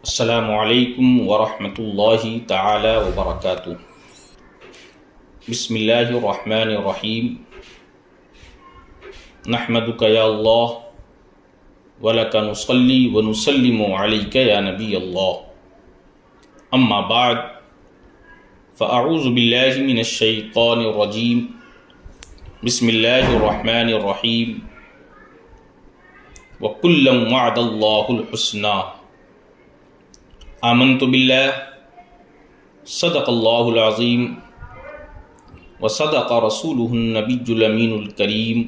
السلام علیکم ورحمۃ اللہ تعالی وبرکاتہ۔ بسم اللہ الرحمن الرحیم۔ نحمدک یا اللہ ولک نصلی ونسلم علیک یا نبی اللہ، اما بعد فاعوذ باللہ من الشیطان الرجیم، بسم اللہ الرحمن الرحیم۔ وکلا وعد اللہ الحسنی، آمنت باللہ، صدق اللہ العظیم وصدق رسولہ النبی الامین الکریم،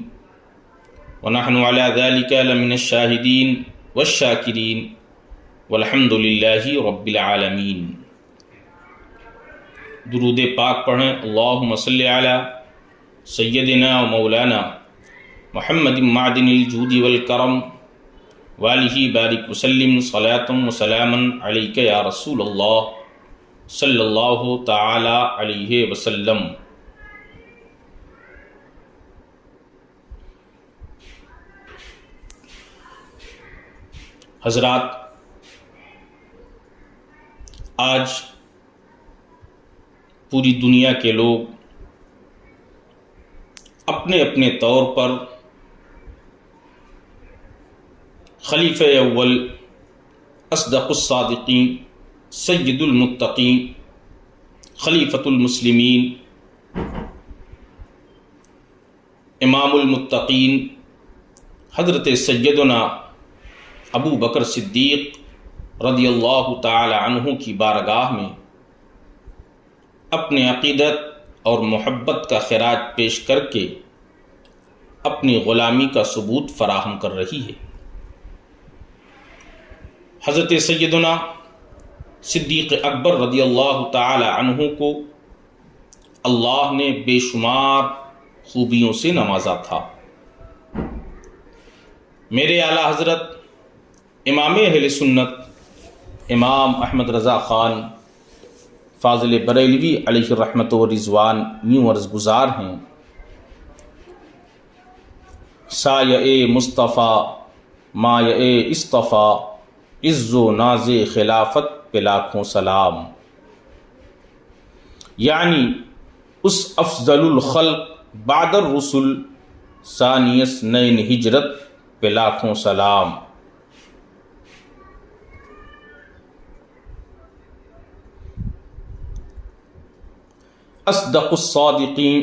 ونحن علی ذلک لمن الشاہدین والشاکرین، والحمد للہ رب العالمین۔ درود پاک پڑھیں۔ اللہم صلی علی سیدنا و مولانا محمد معدن الجود والکرم، والہ بارک وسلم صلاۃ وسلاما علیک یا رسول اللہ صلی اللہ تعالی علیہ وسلم۔ حضرات، آج پوری دنیا کے لوگ اپنے اپنے طور پر خلیفہ اول، اصدق الصادقین، سید المتقین، خلیفۃ المسلمین، امام المتقین حضرت سیدنا ابو بکر صدیق رضی اللہ تعالی عنہ کی بارگاہ میں اپنے عقیدت اور محبت کا خراج پیش کر کے اپنی غلامی کا ثبوت فراہم کر رہی ہے۔ حضرت سیدنا صدیق اکبر رضی اللہ تعالی عنہ کو اللہ نے بے شمار خوبیوں سے نوازا تھا۔ میرے اعلیٰ حضرت امام اہل سنت امام احمد رضا خان فاضل بریلوی علیہ الرحمۃ والرضوان یوں عرض گزار ہیں: سایہ مصطفیٰ مایہ اصطفیٰ، عز و ناز خلافت پہ لاکھوں سلام۔ یعنی اس افضل الخلق بعد الرسل، ثانی اثنین ہجرت پہ لاکھوں سلام۔ اصدق الصادقین،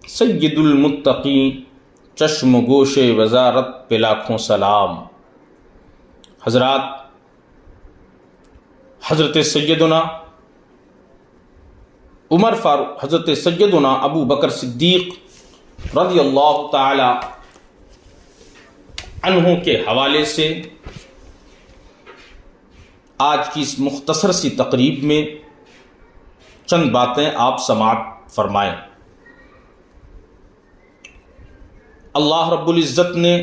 سید المتقین، چشم گوش وزارت پہ لاکھوں سلام۔ حضرات، حضرت سیدنا عمر فاروق، حضرت سیدنا ابو بکر صدیق رضی اللہ تعالی عنہ کے حوالے سے آج کی اس مختصر سی تقریب میں چند باتیں آپ سماعت فرمائیں۔ اللہ رب العزت نے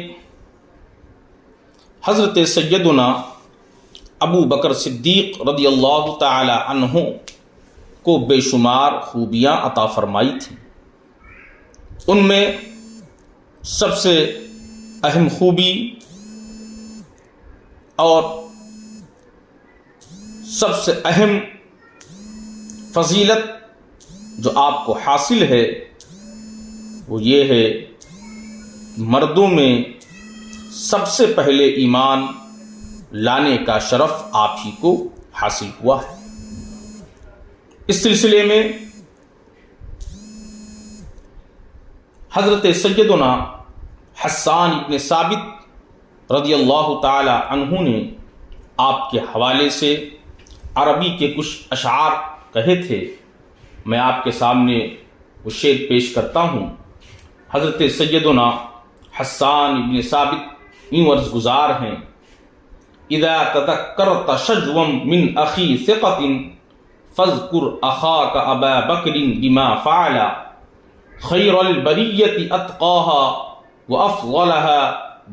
حضرت سیدنا ابو بکر صدیق رضی اللہ تعالی عنہ کو بے شمار خوبیاں عطا فرمائی تھیں۔ ان میں سب سے اہم خوبی اور سب سے اہم فضیلت جو آپ کو حاصل ہے وہ یہ ہے کہ مردوں میں سب سے پہلے ایمان لانے کا شرف آپ ہی کو حاصل ہوا ہے۔ اس سلسلے میں حضرت سیدنا حسان ابن ثابت رضی اللہ تعالی عنہ نے آپ کے حوالے سے عربی کے کچھ اشعار کہے تھے، میں آپ کے سامنے وہ شعر پیش کرتا ہوں۔ حضرت سیدنا حسان ابن ثابت یوں عرض گزار ہیں: اذا تذکرت شجوا من اخی ثقۃ فاذکر اخاک ابا بکر بما فعل، خیر البریۃ اتقاها وافضلها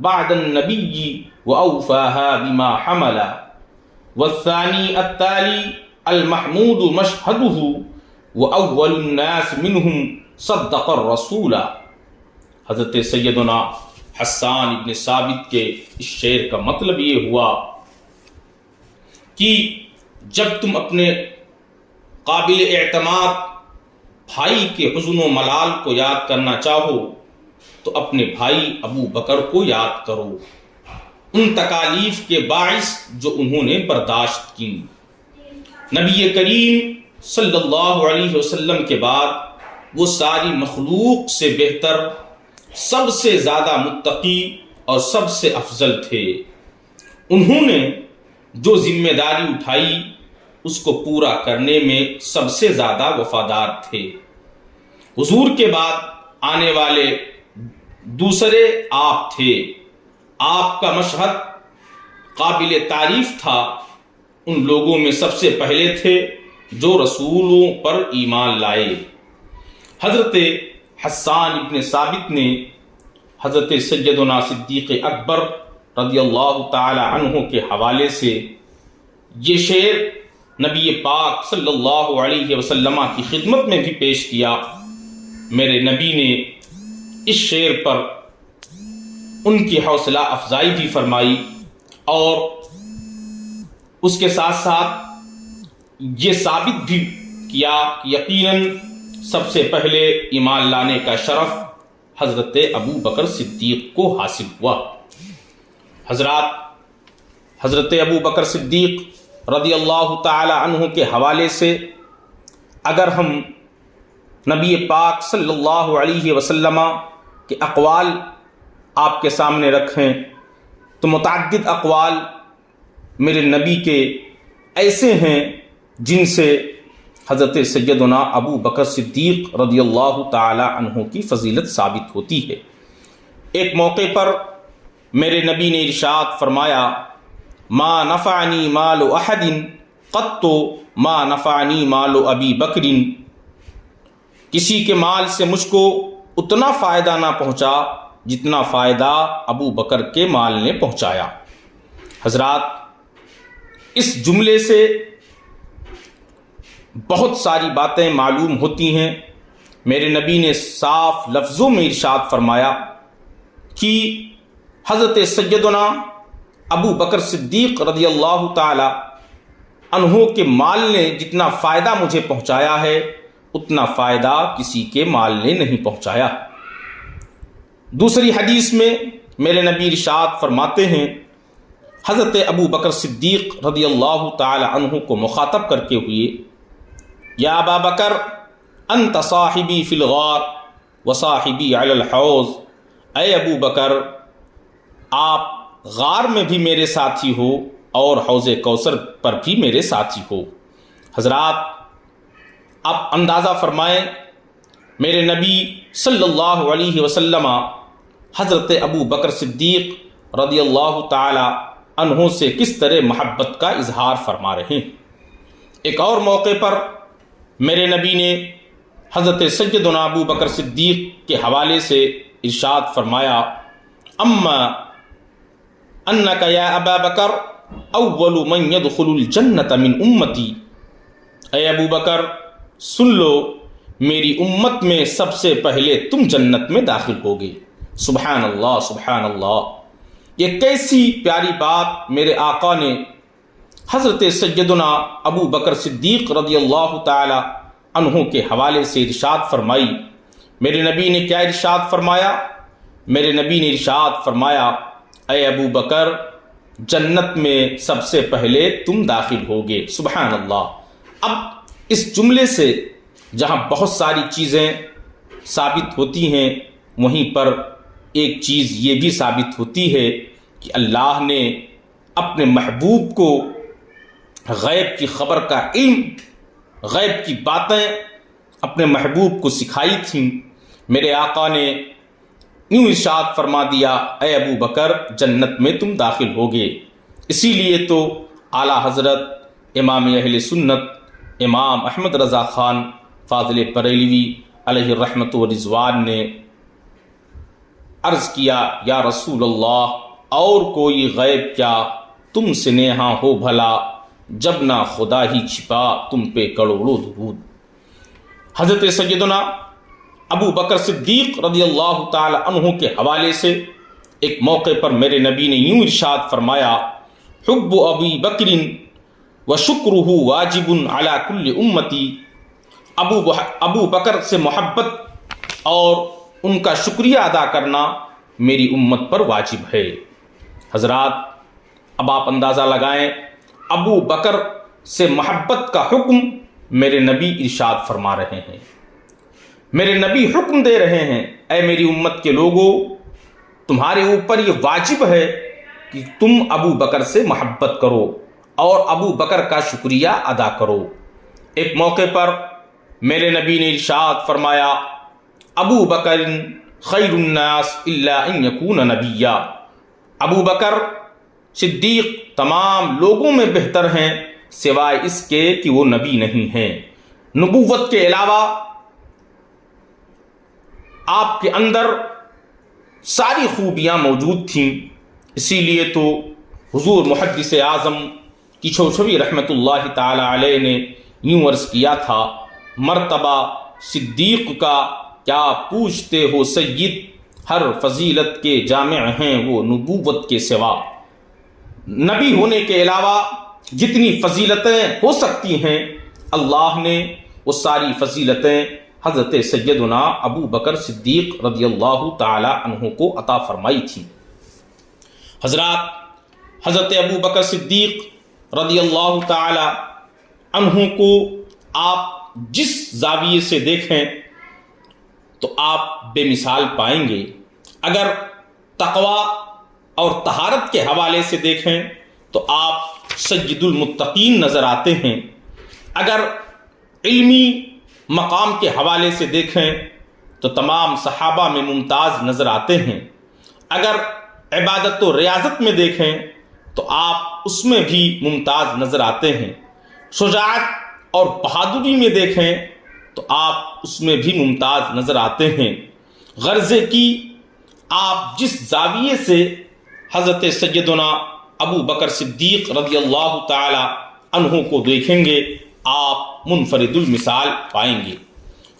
بعد النبی واوفاها بما حمل، والثانی التالی المحمود مشهده واول الناس منهم صدق الرسول۔ حضرت سیدنا حسان ابن ثابت کے اس شعر کا مطلب یہ ہوا کہ جب تم اپنے قابل اعتماد بھائی کے حزن و ملال کو یاد کرنا چاہو تو اپنے بھائی ابو بکر کو یاد کرو، ان تکالیف کے باعث جو انہوں نے برداشت کی۔ نبی کریم صلی اللہ علیہ وسلم کے بعد وہ ساری مخلوق سے بہتر، سب سے زیادہ متقی اور سب سے افضل تھے۔ انہوں نے جو ذمہ داری اٹھائی اس کو پورا کرنے میں سب سے زیادہ وفادار تھے۔ حضور کے بعد آنے والے دوسرے آپ تھے۔ آپ کا مشہد قابل تعریف تھا، ان لوگوں میں سب سے پہلے تھے جو رسولوں پر ایمان لائے۔ حضرت حسان ابن ثابت نے حضرت سیدنا صدیق اکبر رضی اللہ تعالی عنہ کے حوالے سے یہ شعر نبی پاک صلی اللہ علیہ وسلم کی خدمت میں بھی پیش کیا۔ میرے نبی نے اس شعر پر ان کی حوصلہ افزائی بھی فرمائی اور اس کے ساتھ ساتھ یہ ثابت بھی کیا کہ یقیناً سب سے پہلے ایمان لانے کا شرف حضرت ابو بکر صدیق کو حاصل ہوا۔ حضرات، حضرت ابو بکر صدیق رضی اللہ تعالی عنہ کے حوالے سے اگر ہم نبی پاک صلی اللہ علیہ وسلم کے اقوال آپ کے سامنے رکھیں تو متعدد اقوال میرے نبی کے ایسے ہیں جن سے حضرت سیدنا ابو بکر صدیق رضی اللہ تعالی عنہ کی فضیلت ثابت ہوتی ہے۔ ایک موقع پر میرے نبی نے ارشاد فرمایا، ما نفعنی مال احد قط ما نفعنی مال ابی بکر، کسی کے مال سے مجھ کو اتنا فائدہ نہ پہنچا جتنا فائدہ ابو بکر کے مال نے پہنچایا۔ حضرات، اس جملے سے بہت ساری باتیں معلوم ہوتی ہیں۔ میرے نبی نے صاف لفظوں میں ارشاد فرمایا کہ حضرت سیدنا ابو بکر صدیق رضی اللہ تعالی عنہ کے مال نے جتنا فائدہ مجھے پہنچایا ہے اتنا فائدہ کسی کے مال نے نہیں پہنچایا۔ دوسری حدیث میں میرے نبی ارشاد فرماتے ہیں، حضرت ابو بکر صدیق رضی اللہ تعالی عنہ کو مخاطب کر کے ہوئے، یا ابا بکر انت صاحبی فی الغار وصاحبی علی الحوض، اے ابو بکر آپ غار میں بھی میرے ساتھی ہو اور حوض کوثر پر بھی میرے ساتھی ہو۔ حضرات، آپ اندازہ فرمائیں میرے نبی صلی اللہ علیہ وسلم حضرت ابو بکر صدیق رضی اللہ تعالی عنہ سے کس طرح محبت کا اظہار فرما رہے ہیں۔ ایک اور موقع پر میرے نبی نے حضرت سیدنا ابو بکر صدیق کے حوالے سے ارشاد فرمایا، اما انک یا ابا بکر اول من يدخل الجنت من امتی، اے ابو بکر سن لو میری امت میں سب سے پہلے تم جنت میں داخل ہوگے۔ سبحان اللہ، سبحان اللہ، یہ کیسی پیاری بات میرے آقا نے حضرت سیدنا ابو بکر صدیق رضی اللہ تعالی عنہ کے حوالے سے ارشاد فرمائی۔ میرے نبی نے کیا ارشاد فرمایا؟ میرے نبی نے ارشاد فرمایا، اے ابو بکر جنت میں سب سے پہلے تم داخل ہوگے۔ سبحان اللہ۔ اب اس جملے سے جہاں بہت ساری چیزیں ثابت ہوتی ہیں وہیں پر ایک چیز یہ بھی ثابت ہوتی ہے کہ اللہ نے اپنے محبوب کو غیب کی خبر کا علم، غیب کی باتیں اپنے محبوب کو سکھائی تھیں۔ میرے آقا نے یوں ارشاد فرما دیا، اے ابو بکر جنت میں تم داخل ہوگے۔ اسی لیے تو اعلیٰ حضرت امام اہل سنت امام احمد رضا خان فاضل بریلوی علیہ الرحمت و رضوان نے عرض کیا، یا رسول اللہ اور کوئی غیب کیا تم سے نیہا ہو بھلا، جب نہ خدا ہی چھپا تم پہ کروڑوں درود۔ حضرت سیدنا ابو بکر صدیق رضی اللہ تعالی عنہ کے حوالے سے ایک موقع پر میرے نبی نے یوں ارشاد فرمایا، حب ابی بکر وشکرہ واجب علی کل امتی، ابو بکر سے محبت اور ان کا شکریہ ادا کرنا میری امت پر واجب ہے۔ حضرات، اب آپ اندازہ لگائیں، ابو بکر سے محبت کا حکم میرے نبی ارشاد فرما رہے ہیں، میرے نبی حکم دے رہے ہیں، اے میری امت کے لوگوں، تمہارے اوپر یہ واجب ہے کہ تم ابو بکر سے محبت کرو اور ابو بکر کا شکریہ ادا کرو۔ ایک موقع پر میرے نبی نے ارشاد فرمایا، ابو بکر خیر الناس الا ان یکون نبیا، ابو بکر صدیق تمام لوگوں میں بہتر ہیں سوائے اس کے کہ وہ نبی نہیں ہیں۔ نبوت کے علاوہ آپ کے اندر ساری خوبیاں موجود تھیں، اسی لیے تو حضور محدث اعظم کچھوچھوی رحمۃ اللہ تعالی علیہ نے یوں عرض کیا تھا، مرتبہ صدیق کا کیا پوچھتے ہو سید، ہر فضیلت کے جامع ہیں وہ نبوت کے سوا۔ نبی ہونے کے علاوہ جتنی فضیلتیں ہو سکتی ہیں، اللہ نے وہ ساری فضیلتیں حضرت سیدنا ابو بکر صدیق رضی اللہ تعالی عنہ کو عطا فرمائی تھی۔ حضرات، حضرت ابو بکر صدیق رضی اللہ تعالی عنہ کو آپ جس زاویے سے دیکھیں تو آپ بے مثال پائیں گے۔ اگر تقوی اور طہارت کے حوالے سے دیکھیں تو آپ سید المتقین نظر آتے ہیں، اگر علمی مقام کے حوالے سے دیکھیں تو تمام صحابہ میں ممتاز نظر آتے ہیں، اگر عبادت و ریاضت میں دیکھیں تو آپ اس میں بھی ممتاز نظر آتے ہیں، شجاعت اور بہادری میں دیکھیں تو آپ اس میں بھی ممتاز نظر آتے ہیں۔ غرضے کی آپ جس زاویے سے حضرت سیدنا ابو بکر صدیق رضی اللہ تعالی عنہ کو دیکھیں گے، آپ منفرد المثال پائیں گے۔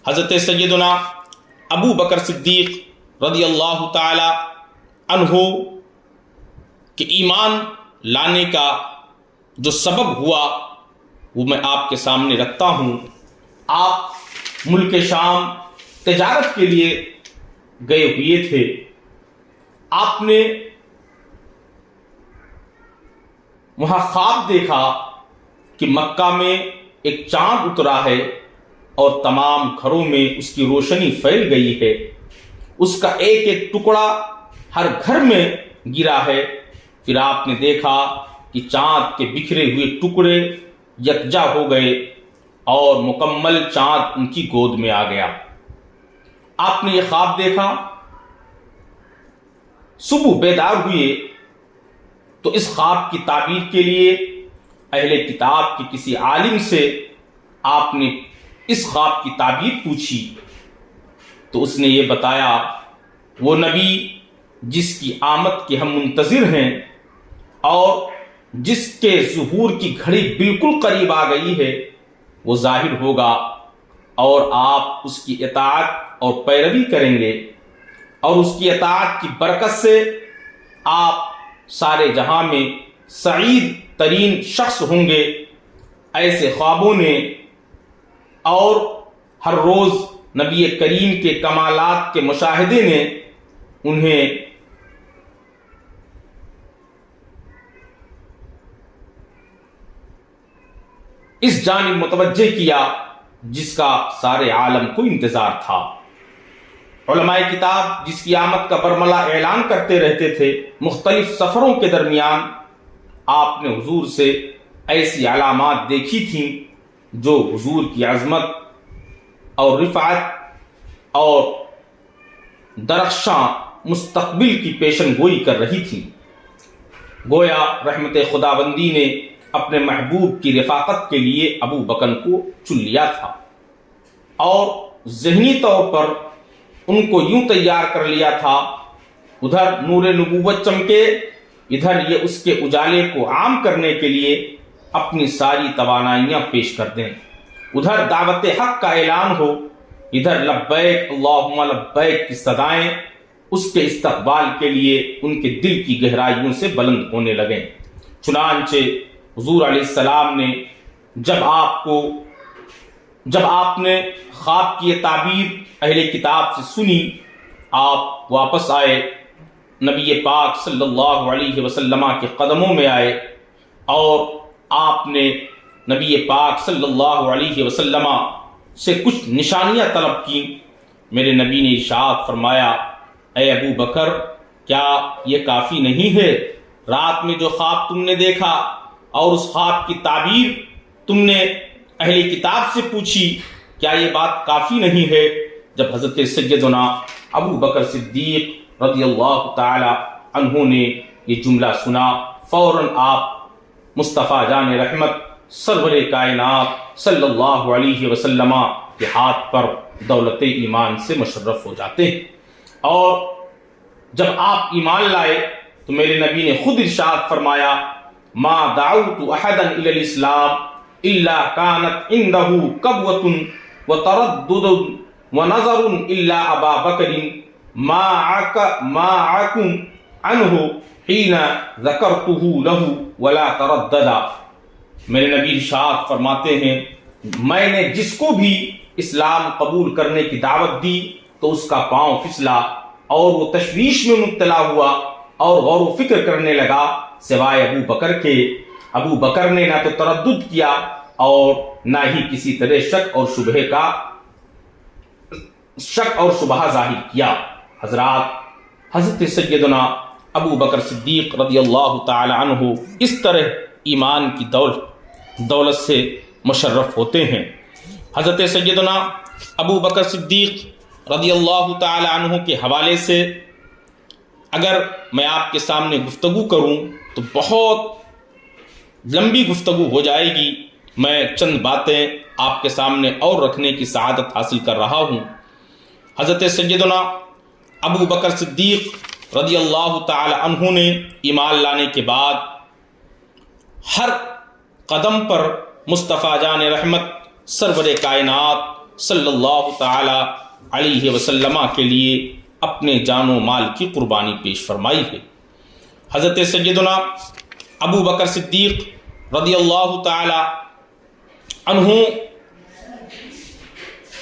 حضرت سیدنا ابو بکر صدیق رضی اللہ تعالی عنہ کے ایمان لانے کا جو سبب ہوا وہ میں آپ کے سامنے رکھتا ہوں۔ آپ ملک شام تجارت کے لیے گئے ہوئے تھے، آپ نے وہاں خواب دیکھا کہ مکہ میں ایک چاند اترا ہے اور تمام گھروں میں اس کی روشنی پھیل گئی ہے، اس کا ایک ایک ٹکڑا ہر گھر میں گرا ہے۔ پھر آپ نے دیکھا کہ چاند کے بکھرے ہوئے ٹکڑے یکجا ہو گئے اور مکمل چاند ان کی گود میں آ گیا۔ آپ نے یہ خواب دیکھا، صبح بیدار ہوئے تو اس خواب کی تعبیر کے لیے اہل کتاب کے کسی عالم سے آپ نے اس خواب کی تعبیر پوچھی تو اس نے یہ بتایا، وہ نبی جس کی آمد کے ہم منتظر ہیں اور جس کے ظہور کی گھڑی بالکل قریب آ گئی ہے، وہ ظاہر ہوگا اور آپ اس کی اطاعت اور پیروی کریں گے، اور اس کی اطاعت کی برکت سے آپ سارے جہاں میں سعید ترین شخص ہوں گے۔ ایسے خوابوں نے اور ہر روز نبی کریم کے کمالات کے مشاہدے نے انہیں اس جانب متوجہ کیا جس کا سارے عالم کو انتظار تھا۔ علماء کتاب جس کی آمد کا برملا اعلان کرتے رہتے تھے، مختلف سفروں کے درمیان آپ نے حضور سے ایسی علامات دیکھی تھیں جو حضور کی عظمت اور رفعت اور درخشاں مستقبل کی پیشن گوئی کر رہی تھی۔ گویا رحمت خداوندی نے اپنے محبوب کی رفاقت کے لیے ابو بکر کو چن لیا تھا اور ذہنی طور پر ان کو یوں تیار کر لیا تھا، ادھر نور نبوت چمکے، ادھر یہ اس کے اجالے کو عام کرنے کے لیے اپنی ساری توانائیاں پیش کر دیں، ادھر دعوت حق کا اعلان ہو، ادھر لبیک اللہم لبیک کی صدائیں اس کے استقبال کے لیے ان کے دل کی گہرائیوں سے بلند ہونے لگیں۔ چنانچہ حضور علیہ السلام نے جب آپ نے خواب کی یہ تعبیر اہل کتاب سے سنی، آپ واپس آئے، نبی پاک صلی اللہ علیہ وسلم کے قدموں میں آئے اور آپ نے نبی پاک صلی اللہ علیہ وسلم سے کچھ نشانیاں طلب کی۔ میرے نبی نے ارشاد فرمایا، اے ابو بکر، کیا یہ کافی نہیں ہے؟ رات میں جو خواب تم نے دیکھا اور اس خواب کی تعبیر تم نے اہل کتاب سے پوچھی، کیا یہ بات کافی نہیں ہے؟ جب حضرت سیدنا ابو بکر صدیق رضی اللہ تعالی عنہ نے یہ جملہ سنا، فوراً آپ مصطفیٰ جان رحمت سرور کائنات صلی اللہ علیہ وسلم کے ہاتھ پر دولت ایمان سے مشرف ہو جاتے ہیں۔ اور جب آپ ایمان لائے تو میرے نبی نے خود ارشاد فرمایا، ما دعوت احدا الى الاسلام الا كانت عنده قبوة وتردد ونظر الا ابا بکر ما عکم عنه حين ذکرته له ولا تردد۔ میرے نبی ارشاد فرماتے ہیں، میں نے جس کو بھی اسلام قبول کرنے کی دعوت دی تو اس کا پاؤں پھسلا اور وہ تشویش میں مبتلا ہوا اور غور و فکر کرنے لگا، سوائے ابو بکر کے۔ ابو بکر نے نہ تو تردد کیا اور نہ ہی کسی طرح شک اور شبہ ظاہر کیا۔ حضرت سیدنا ابو بکر صدیق رضی اللہ تعالی عنہ اس طرح ایمان کی دولت سے مشرف ہوتے ہیں۔ حضرت سیدنا ابو بکر صدیق رضی اللہ تعالی عنہ کے حوالے سے اگر میں آپ کے سامنے گفتگو کروں تو بہت لمبی گفتگو ہو جائے گی۔ میں چند باتیں آپ کے سامنے اور رکھنے کی سعادت حاصل کر رہا ہوں۔ حضرت سیدنا ابو بکر صدیق رضی اللہ تعالی عنہ نے ایمان لانے کے بعد ہر قدم پر مصطفیٰ جان رحمت سرور کائنات صلی اللہ تعالی علیہ وسلم کے لیے اپنے جان و مال کی قربانی پیش فرمائی ہے۔ حضرت سیدنا ابو بکر صدیق رضی اللہ تعالی عنہ،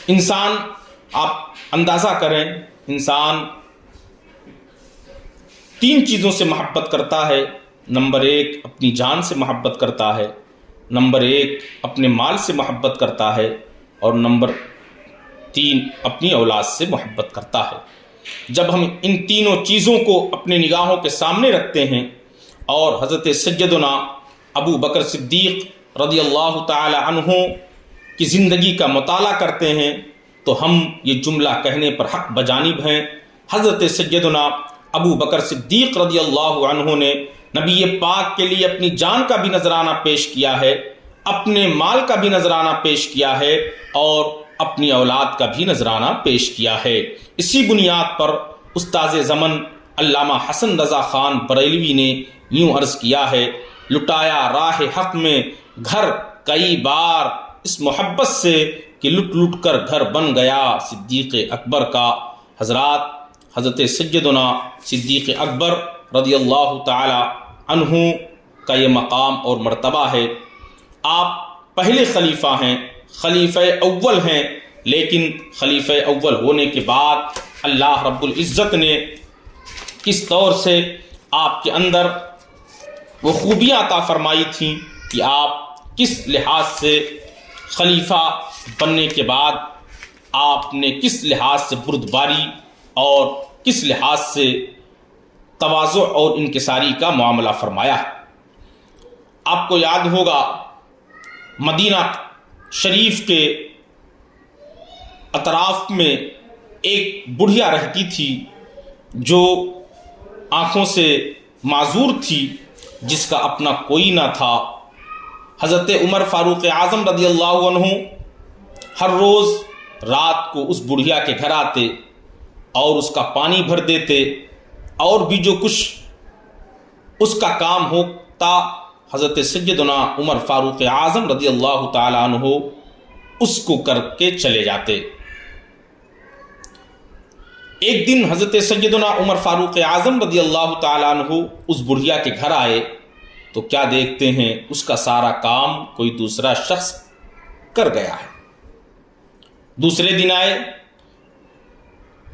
انسان آپ اندازہ کریں، انسان 3 چیزوں سے محبت کرتا ہے۔ نمبر 1 اپنی جان سے محبت کرتا ہے، نمبر 1 اپنے مال سے محبت کرتا ہے، اور نمبر 3 اپنی اولاد سے محبت کرتا ہے۔ جب ہم ان تینوں چیزوں کو اپنے نگاہوں کے سامنے رکھتے ہیں اور حضرت سیدنا ابو بکر صدیق رضی اللہ تعالی عنہ کی زندگی کا مطالعہ کرتے ہیں تو ہم یہ جملہ کہنے پر حق بجانب ہیں، حضرت سیدنا ابو بکر صدیق رضی اللہ عنہ نے نبی پاک کے لیے اپنی جان کا بھی نذرانہ پیش کیا ہے، اپنے مال کا بھی نذرانہ پیش کیا ہے، اور اپنی اولاد کا بھی نذرانہ پیش کیا ہے۔ اسی بنیاد پر استاذ زمن علامہ حسن رضا خان بریلوی نے یوں عرض کیا ہے، لٹایا راہ حق میں گھر کئی بار اس محبت سے کہ لٹ لٹ کر گھر بن گیا صدیق اکبر کا۔ حضرت سیدنا صدیق اکبر رضی اللہ تعالی عنہ کا یہ مقام اور مرتبہ ہے۔ آپ پہلے خلیفہ ہیں، خلیفہ اول ہیں، لیکن خلیفہ اول ہونے کے بعد اللہ رب العزت نے کس طور سے آپ کے اندر وہ خوبیاں عطا فرمائی تھیں کہ آپ کس لحاظ سے خلیفہ بننے کے بعد آپ نے کس لحاظ سے بردباری اور کس لحاظ سے تواضع اور انکساری کا معاملہ فرمایا ہے۔ آپ کو یاد ہوگا مدینہ شریف کے اطراف میں ایک بڑھیا رہتی تھی جو آنکھوں سے معذور تھی، جس کا اپنا کوئی نہ تھا۔ حضرت عمر فاروق اعظم رضی اللہ عنہ ہر روز رات کو اس بڑھیا کے گھر آتے اور اس کا پانی بھر دیتے، اور بھی جو کچھ اس کا کام ہوتا حضرت سیدنا عمر فاروق اعظم رضی اللہ تعالی عنہ اس کو کر کے چلے جاتے۔ ایک دن حضرت سیدنا عمر فاروق اعظم رضی اللہ تعالی عنہ اس بڑھیا کے گھر آئے تو کیا دیکھتے ہیں اس کا سارا کام کوئی دوسرا شخص کر گیا ہے۔ دوسرے دن آئے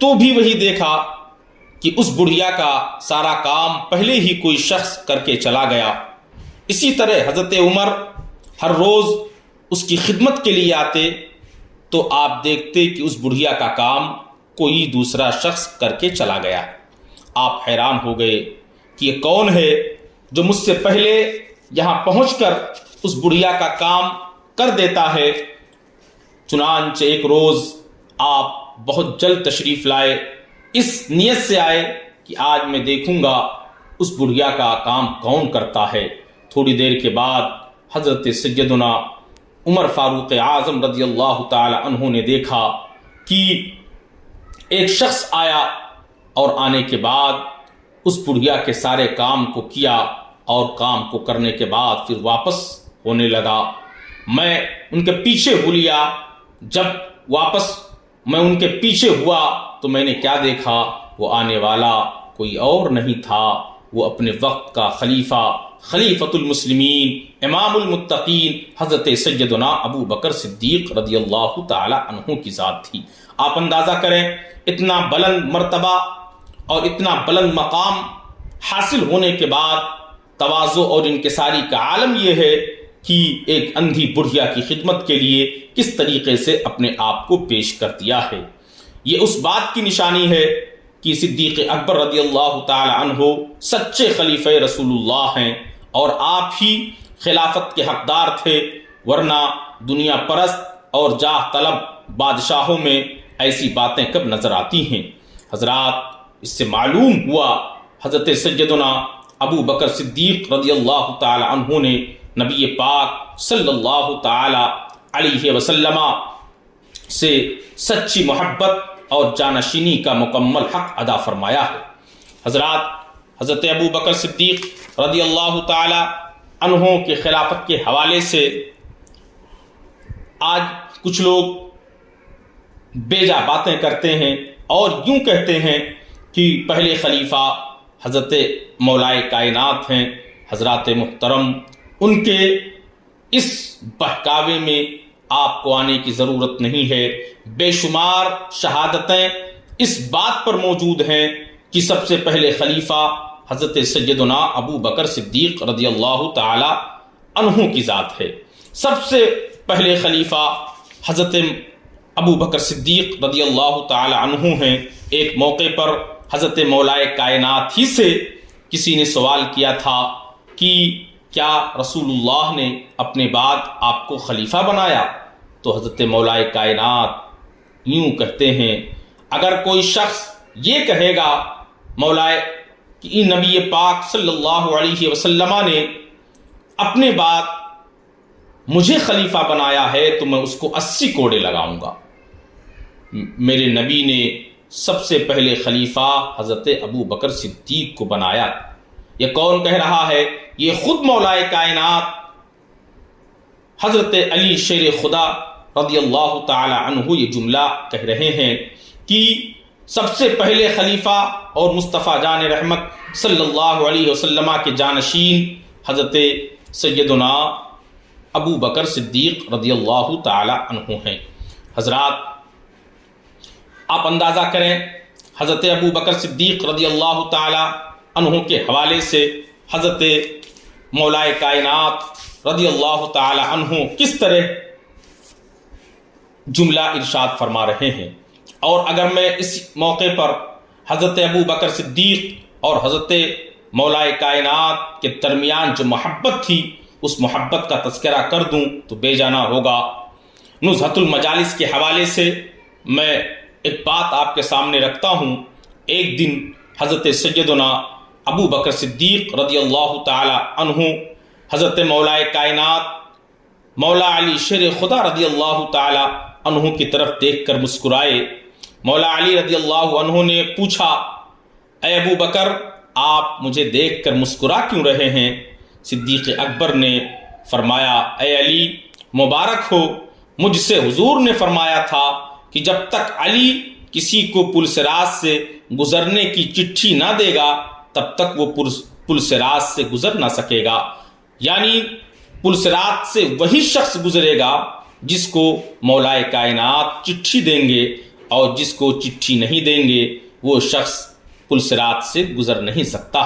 تو بھی وہی دیکھا کہ اس بڑھیا کا سارا کام پہلے ہی کوئی شخص کر کے چلا گیا۔ اسی طرح حضرت عمر ہر روز اس کی خدمت کے لیے آتے تو آپ دیکھتے کہ اس بڑھیا کا کام کوئی دوسرا شخص کر کے چلا گیا۔ آپ حیران ہو گئے کہ یہ کون ہے جو مجھ سے پہلے یہاں پہنچ کر اس بڑھیا کا کام کر دیتا ہے۔ چنانچہ ایک روز آپ بہت جلد تشریف لائے، اس نیت سے آئے کہ آج میں دیکھوں گا اس بڑھیا کا کام کون کرتا ہے۔ تھوڑی دیر کے بعد حضرت سیدنا عمر فاروق اعظم رضی اللہ تعالی عنہ نے دیکھا کہ ایک شخص آیا اور آنے کے بعد اس بڑھیا کے سارے کام کو کیا اور کام کو کرنے کے بعد پھر واپس ہونے لگا۔ میں ان کے پیچھے ہو لیا۔ جب واپس میں ان کے پیچھے ہوا تو میں نے کیا دیکھا، وہ آنے والا کوئی اور نہیں تھا، وہ اپنے وقت کا خلیفہ، خلیفۃ المسلمین، امام المتقین حضرت سیدنا ابو بکر صدیق رضی اللہ تعالی عنہ کی ذات تھی۔ آپ اندازہ کریں اتنا بلند مرتبہ اور اتنا بلند مقام حاصل ہونے کے بعد تواضع اور انکساری کا عالم یہ ہے کہ ایک اندھی بڑھیا کی خدمت کے لیے کس طریقے سے اپنے آپ کو پیش کر دیا ہے۔ یہ اس بات کی نشانی ہے کہ صدیق اکبر رضی اللہ تعالی عنہ سچے خلیفہ رسول اللہ ہیں اور آپ ہی خلافت کے حقدار تھے، ورنہ دنیا پرست اور جاہ طلب بادشاہوں میں ایسی باتیں کب نظر آتی ہیں۔ حضرات، اس سے معلوم ہوا حضرت سیدنا ابو بکر صدیق رضی اللہ تعالی عنہ نے نبی پاک صلی اللہ تعالی علیہ وسلم سے سچی محبت اور جانشینی کا مکمل حق ادا فرمایا ہے۔ حضرات، حضرت ابو بکر صدیق رضی اللہ تعالی عنہ کے خلافت کے حوالے سے آج کچھ لوگ بیجا باتیں کرتے ہیں اور یوں کہتے ہیں کہ پہلے خلیفہ حضرت مولائے کائنات ہیں۔ حضرات محترم، ان کے اس بہکاوے میں آپ کو آنے کی ضرورت نہیں ہے۔ بے شمار شہادتیں اس بات پر موجود ہیں کہ سب سے پہلے خلیفہ حضرت سیدنا ابو بکر صدیق رضی اللہ تعالی عنہ کی ذات ہے۔ سب سے پہلے خلیفہ حضرت ابو بکر صدیق رضی اللہ تعالی عنہ ہیں۔ ایک موقع پر حضرت مولائے کائنات ہی سے کسی نے سوال کیا تھا کہ کیا رسول اللہ نے اپنے بعد آپ کو خلیفہ بنایا؟ تو حضرت مولائے کائنات یوں کہتے ہیں، اگر کوئی شخص یہ کہے گا مولائے کہ نبی پاک صلی اللہ علیہ وسلم نے اپنے بعد مجھے خلیفہ بنایا ہے تو میں اس کو 80 کوڑے لگاؤں گا۔ میرے نبی نے سب سے پہلے خلیفہ حضرت ابو بکر صدیق کو بنایا۔ یہ کون کہہ رہا ہے؟ یہ خود مولائے کائنات حضرت علی شیر خدا رضی اللہ تعالی عنہ یہ جملہ کہہ رہے ہیں کہ سب سے پہلے خلیفہ اور مصطفیٰ جان رحمت صلی اللہ علیہ وسلم کے جانشین حضرت سیدنا ابو بکر صدیق رضی اللہ تعالی عنہ ہیں۔ حضرات، آپ اندازہ کریں حضرت ابو بکر صدیق رضی اللہ تعالی عنہ کے حوالے سے حضرت مولائے کائنات رضی اللہ تعالی عنہ کس طرح جملہ ارشاد فرما رہے ہیں۔ اور اگر میں اس موقع پر حضرت ابو بکر صدیق اور حضرت مولائے کائنات کے درمیان جو محبت تھی اس محبت کا تذکرہ کر دوں تو بے جانا ہوگا۔ نزہۃ المجالس کے حوالے سے میں ایک بات آپ کے سامنے رکھتا ہوں۔ ایک دن حضرت سیدنا ابو بکر صدیق رضی اللہ تعالی عنہ حضرت مولائے کائنات مولا علی شیر خدا رضی اللہ تعالی عنہ کی طرف دیکھ کر مسکرائے۔ مولا علی رضی اللہ عنہ نے پوچھا، اے ابو بکر، آپ مجھے دیکھ کر مسکرا کیوں رہے ہیں؟ صدیق اکبر نے فرمایا، اے علی مبارک ہو، مجھ سے حضور نے فرمایا تھا کہ جب تک علی کسی کو پل صراط سے گزرنے کی چٹھی نہ دے گا تب تک وہ پل صراط سے گزر نہ سکے گا۔ یعنی پلسرات سے وہی شخص گزرے گا جس کو مولا کائنات چٹھی دیں گے، اور جس کو چٹھی نہیں دیں گے وہ شخص پلسرات سے گزر نہیں سکتا۔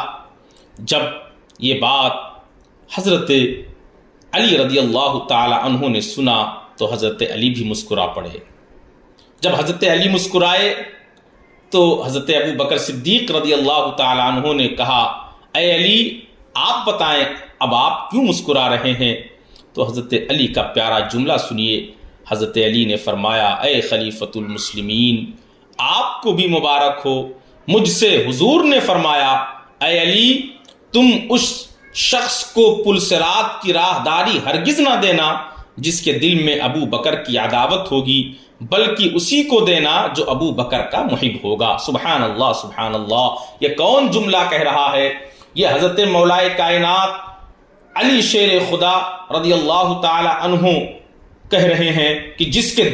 جب یہ بات حضرت علی رضی اللہ تعالی عنہ نے سنا تو حضرت علی بھی مسکرا پڑے۔ جب حضرت علی مسکرائے تو حضرت ابو بکر صدیق رضی اللہ تعالی عنہ نے کہا، اے علی آپ بتائیں اب آپ کیوں مسکرا رہے ہیں؟ تو حضرت علی کا پیارا جملہ سنیے۔ حضرت علی نے فرمایا، اے خلیفۃ المسلمین آپ کو بھی مبارک ہو، مجھ سے حضور نے فرمایا، اے علی تم اس شخص کو پلسرات کی راہداری ہرگز نہ دینا جس کے دل میں ابو بکر کی عداوت ہوگی، بلکہ اسی کو دینا جو ابو بکر کا محب ہوگا۔ سبحان اللہ سبحان اللہ، یہ کون جملہ کہہ رہا ہے؟ یہ حضرت مولا کائنات علی شیر خدا رضی اللہ تعالی عنہ کہہ رہے ہیں کہ جس کے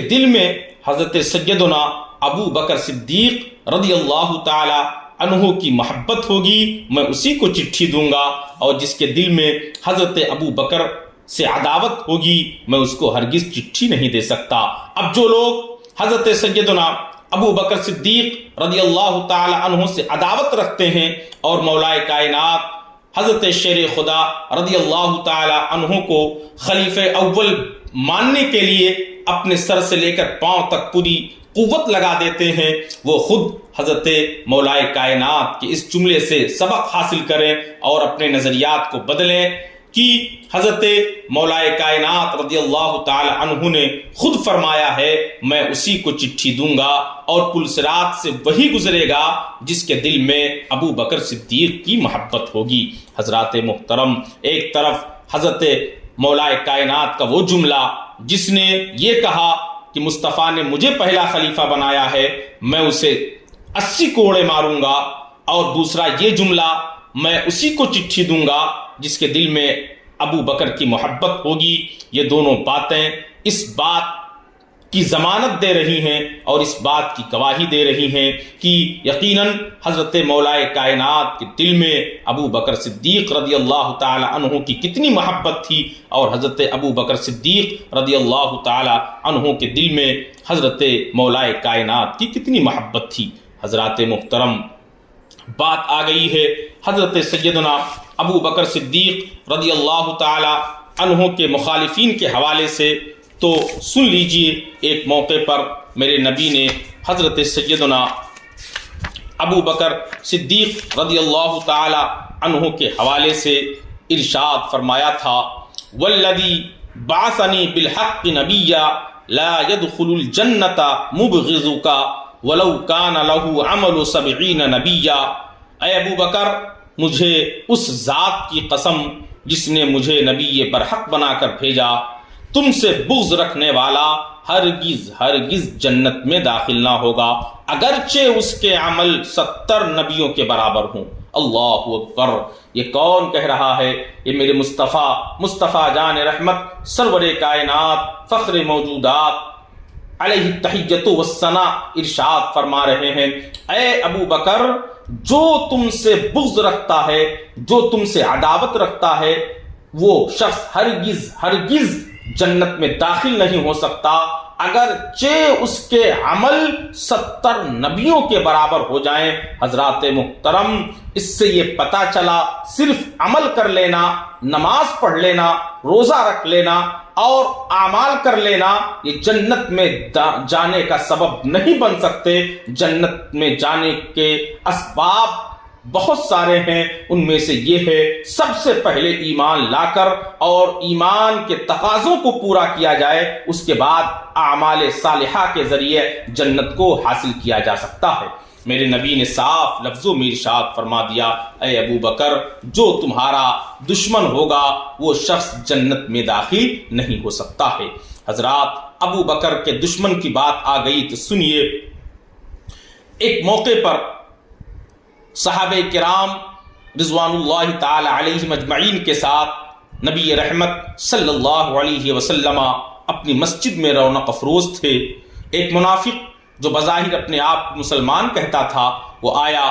دل میں حضرت سیدنا ابو بکر صدیق رضی اللہ تعالی عنہ کی محبت ہوگی میں اسی کو چٹھی دوں گا، اور جس کے دل میں حضرت ابو بکر سے عداوت ہوگی میں اس کو ہرگز چٹھی نہیں دے سکتا۔ اب جو لوگ حضرت سیدنا ابو بکر صدیق رضی اللہ تعالی عنہ سے عداوت رکھتے ہیں اور مولا کائنات حضرت شیر خدا رضی اللہ تعالی عنہ کو خلیفہ اول ماننے کے لیے اپنے سر سے لے کر پاؤں تک پوری قوت لگا دیتے ہیں، وہ خود حضرت مولا کائنات کے اس جملے سے سبق حاصل کریں اور اپنے نظریات کو بدلیں کہ حضرت مولا کائنات رضی اللہ تعالی عنہ نے خود فرمایا ہے میں اسی کو چٹھی دوں گا، اور پلسرات سے وہی گزرے گا جس کے دل میں ابو بکر صدیق کی محبت ہوگی۔ حضرات محترم، ایک طرف حضرت مولا کائنات کا وہ جملہ جس نے یہ کہا کہ مصطفیٰ نے مجھے پہلا خلیفہ بنایا ہے میں اسے 80 کوڑے ماروں گا، اور دوسرا یہ جملہ میں اسی کو چٹھی دوں گا جس کے دل میں ابو بکر کی محبت ہوگی، یہ دونوں باتیں اس بات کی ضمانت دے رہی ہیں اور اس بات کی گواہی دے رہی ہیں کہ یقیناً حضرت مولا کائنات کے دل میں ابو بکر صدیق رضی اللہ تعالی عنہ کی کتنی محبت تھی، اور حضرت ابو بکر صدیق رضی اللہ تعالی عنہ کے دل میں حضرت مولا کائنات کی کتنی محبت تھی۔ حضرات محترم، بات آ گئی ہے حضرت سیدنا ابو بکر صدیق رضی اللہ تعالی عنہ کے مخالفین کے حوالے سے، تو سن لیجئے ایک موقع پر میرے نبی نے حضرت سیدنا ابو بکر صدیق رضی اللہ تعالی عنہ کے حوالے سے ارشاد فرمایا تھا، والذی بعثنی بالحق نبیا لا يدخل الجنۃ مبغضک ولو کان له عمل 70 نبیا۔ اے ابو بکر، مجھے اس ذات کی قسم جس نے مجھے نبی برحق بنا کر بھیجا، تم سے بغض رکھنے والا ہرگز جنت میں داخل نہ ہوگا اگرچہ اس کے عمل 70 نبیوں کے برابر ہوں۔ اللہ اکبر، یہ کون کہہ رہا ہے؟ یہ میرے مصطفیٰ جان رحمت سرور کائنات فخر موجودات علیہ التحیۃ والثناء ارشاد فرما رہے ہیں، اے ابو بکر، جو تم سے بغض رکھتا ہے، جو تم سے عداوت رکھتا ہے، وہ شخص ہرگز جنت میں داخل نہیں ہو سکتا اگرچہ اس کے عمل 70 نبیوں کے برابر ہو جائیں۔ حضرات محترم، اس سے یہ پتہ چلا صرف عمل کر لینا، نماز پڑھ لینا، روزہ رکھ لینا اور اعمال کر لینا یہ جنت میں جانے کا سبب نہیں بن سکتے۔ جنت میں جانے کے اسباب بہت سارے ہیں، ان میں سے یہ ہے سب سے پہلے ایمان لا کر اور ایمان کے تقاضوں کو پورا کیا جائے، اس کے بعد اعمال صالحہ کے ذریعے جنت کو حاصل کیا جا سکتا ہے۔ میرے نبی نے صاف لفظوں میں ارشاد فرما دیا، اے ابو بکر، جو تمہارا دشمن ہوگا وہ شخص جنت میں داخل نہیں ہو سکتا ہے۔ حضرات، ابو بکر کے دشمن کی بات آ گئی تو سنیے، ایک موقع پر صحابہ کرام رضوان اللہ تعالی علیہم اجمعین کے ساتھ نبی رحمت صلی اللہ علیہ وسلم اپنی مسجد میں رونق افروز تھے۔ ایک منافق جو بظاہر اپنے آپ مسلمان کہتا تھا، وہ آیا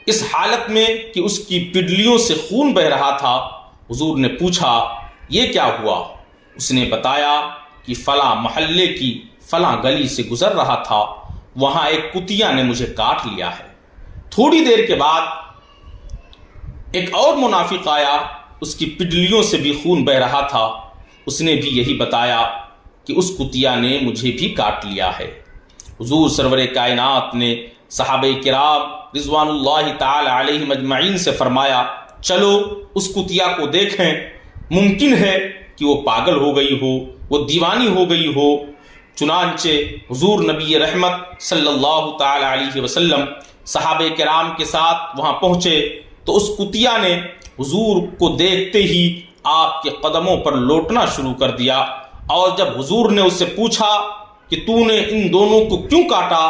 اس حالت میں کہ اس کی پڈلیوں سے خون بہ رہا تھا، حضور نے پوچھا یہ کیا ہوا؟ اس نے بتایا کہ فلاں محلے کی فلاں گلی سے گزر رہا تھا، وہاں ایک کتیا نے مجھے کاٹ لیا ہے۔ تھوڑی دیر کے بعد ایک اور منافق آیا، اس کی پڈلیوں سے بھی خون بہ رہا تھا، اس نے بھی یہی بتایا کہ اس کتیا نے مجھے بھی کاٹ لیا ہے۔ حضور سرور کائنات نے صحابہ کرام رضوان اللہ تعالی علیہم اجمعین سے فرمایا چلو اس کتیا کو دیکھیں، ممکن ہے کہ وہ پاگل ہو گئی ہو، وہ دیوانی ہو گئی ہو۔ چنانچہ حضور نبی رحمت صلی اللہ تعالی علیہ وسلم صحابہ کرام کے ساتھ وہاں پہنچے تو اس کتیا نے حضور کو دیکھتے ہی آپ کے قدموں پر لوٹنا شروع کر دیا، اور جب حضور نے اس سے پوچھا کہ تو نے ان دونوں کو کیوں کاٹا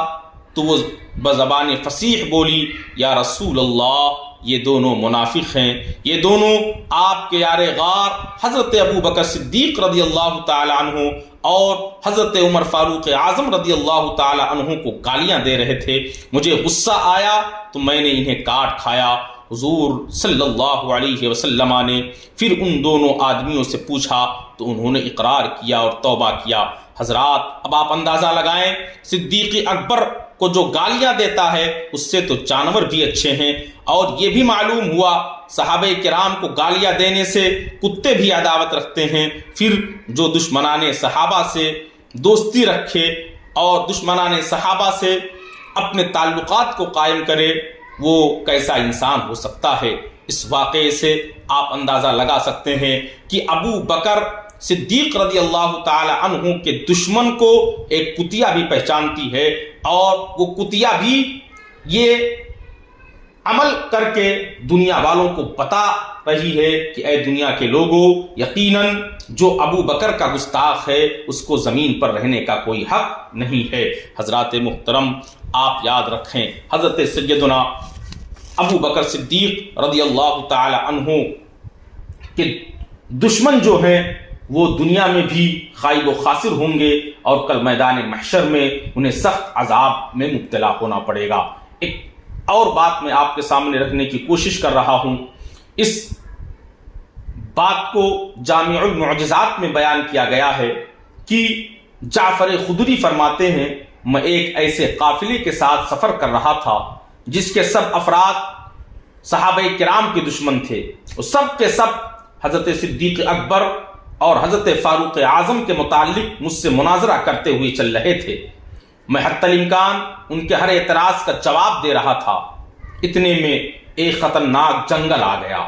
تو وہ بزبان فصیح بولی یا رسول اللہ یہ دونوں منافق ہیں، یہ دونوں آپ کے یار غار حضرت ابو بکر صدیق رضی اللہ تعالی عنہ اور حضرت عمر فاروق اعظم رضی اللہ تعالی عنہ کو گالیاں دے رہے تھے، مجھے غصہ آیا تو میں نے انہیں کاٹ کھایا۔ حضور صلی اللہ علیہ وسلم نے پھر ان دونوں آدمیوں سے پوچھا تو انہوں نے اقرار کیا اور توبہ کیا۔ حضرات اب آپ اندازہ لگائیں، صدیق اکبر کو جو گالیاں دیتا ہے اس سے تو جانور بھی اچھے ہیں، اور یہ بھی معلوم ہوا صحابہ کرام کو گالیاں دینے سے کتے بھی عداوت رکھتے ہیں، پھر جو دشمنان صحابہ سے دوستی رکھے اور دشمنان صحابہ سے اپنے تعلقات کو قائم کرے وہ کیسا انسان ہو سکتا ہے۔ اس واقعے سے آپ اندازہ لگا سکتے ہیں کہ ابو بکر صدیق رضی اللہ تعالی عنہ کے دشمن کو ایک کتیا بھی پہچانتی ہے، اور وہ کتیا بھی یہ عمل کر کے دنیا والوں کو بتا رہی ہے کہ اے دنیا کے لوگوں، یقیناً جو ابو بکر کا گستاخ ہے اس کو زمین پر رہنے کا کوئی حق نہیں ہے۔ حضرات محترم آپ یاد رکھیں، حضرت سیدنا ابو بکر صدیق رضی اللہ تعالی عنہ کے دشمن جو ہیں وہ دنیا میں بھی خائب و خاسر ہوں گے، اور کل میدان محشر میں انہیں سخت عذاب میں مبتلا ہونا پڑے گا۔ ایک اور بات میں آپ کے سامنے رکھنے کی کوشش کر رہا ہوں، اس بات کو جامع المعجزات میں بیان کیا گیا ہے کہ جعفر خدری فرماتے ہیں میں ایک ایسے قافلے کے ساتھ سفر کر رہا تھا جس کے سب افراد صحابہ کرام کے دشمن تھے، وہ سب کے سب حضرت صدیق اکبر اور حضرت فاروق اعظم کے متعلق مجھ سے مناظرہ کرتے ہوئے چل رہے تھے۔ میں حتی الامکان ان کے ہر اعتراض کا جواب دے رہا تھا، اتنے میں ایک خطرناک جنگل آ گیا،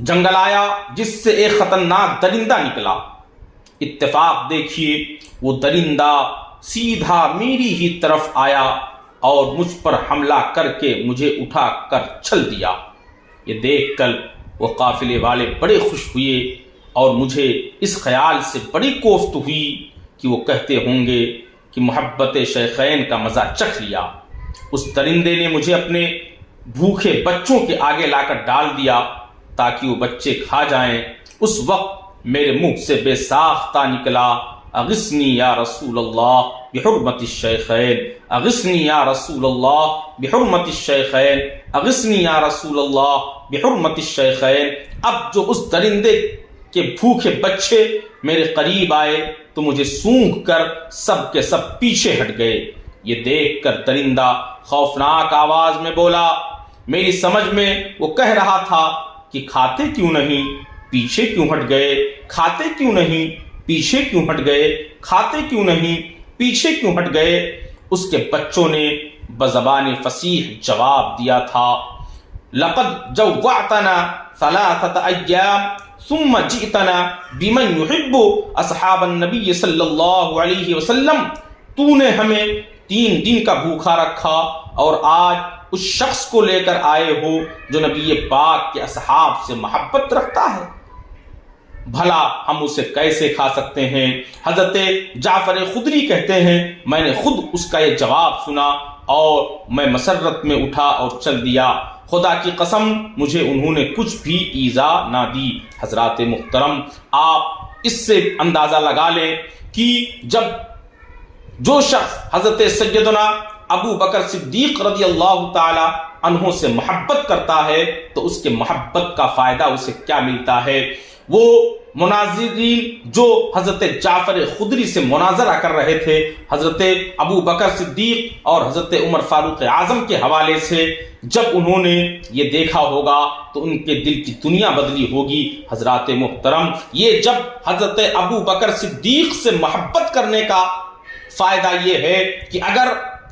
جنگل آیا جس سے ایک خطرناک درندہ نکلا۔ اتفاق دیکھیے وہ درندہ سیدھا میری ہی طرف آیا اور مجھ پر حملہ کر کے مجھے اٹھا کر چھل دیا۔ یہ دیکھ کر وہ قافلے والے بڑے خوش ہوئے، اور مجھے اس خیال سے بڑی کوفت ہوئی کہ وہ کہتے ہوں گے کہ محبت شیخین کا مزہ چکھ لیا۔ اس درندے نے مجھے اپنے بھوکے بچوں کے آگے لا کر ڈال دیا تاکہ وہ بچے کھا جائیں۔ اس وقت میرے منہ سے بے ساختہ نکلا اغثنی یا رسول اللہ بحرمت الشیخین، اغثنی یا رسول اللہ بحرمت الشیخین، اغثنی یا رسول اللہ بحرمت الشیخین۔ اب جو اس درندے کے بھوکے بچے میرے قریب آئے تو مجھے سونگھ کر سب کے سب پیچھے ہٹ گئے۔ یہ دیکھ کر درندہ خوفناک آواز میں بولا، میری سمجھ میں وہ کہہ رہا تھا کہ کھاتے کیوں نہیں، پیچھے کیوں ہٹ گئے، کھاتے کیوں نہیں، پیچھے کیوں ہٹ گئے، کھاتے کیوں نہیں، پیچھے کیوں ہٹ گئے۔ اس کے بچوں نے بزبان فصیح جواب دیا تھا، لقد جوعتنا 3 ایام ثم جئتنا بمن يحب اصحاب النبی صلی اللہ علیہ وسلم۔ تو نے ہمیں 3 دن کا بھوکھا رکھا اور آج اس شخص کو لے کر آئے ہو جو نبی پاک کے اصحاب سے محبت رکھتا ہے، بھلا ہم اسے کیسے کھا سکتے ہیں؟ حضرت جعفر خدری کہتے ہیں میں نے خود اس کا یہ جواب سنا اور میں مسرت میں اٹھا اور چل دیا، خدا کی قسم مجھے انہوں نے کچھ بھی ایذا نہ دی۔ حضرات محترم آپ اس سے اندازہ لگا لیں کہ جب جو شخص حضرت سیدنا ابو بکر صدیق رضی اللہ تعالی عنہ سے محبت کرتا ہے تو اس کے محبت کا فائدہ اسے کیا ملتا ہے؟ وہ مناظرین جو حضرت جعفر خدری سے مناظرہ کر رہے تھے حضرت ابو بکر صدیق اور حضرت عمر فاروق اعظم کے حوالے سے، جب انہوں نے یہ دیکھا ہوگا تو ان کے دل کی دنیا بدلی ہوگی۔ حضرات محترم، یہ جب حضرت ابو بکر صدیق سے محبت کرنے کا فائدہ یہ ہے کہ اگر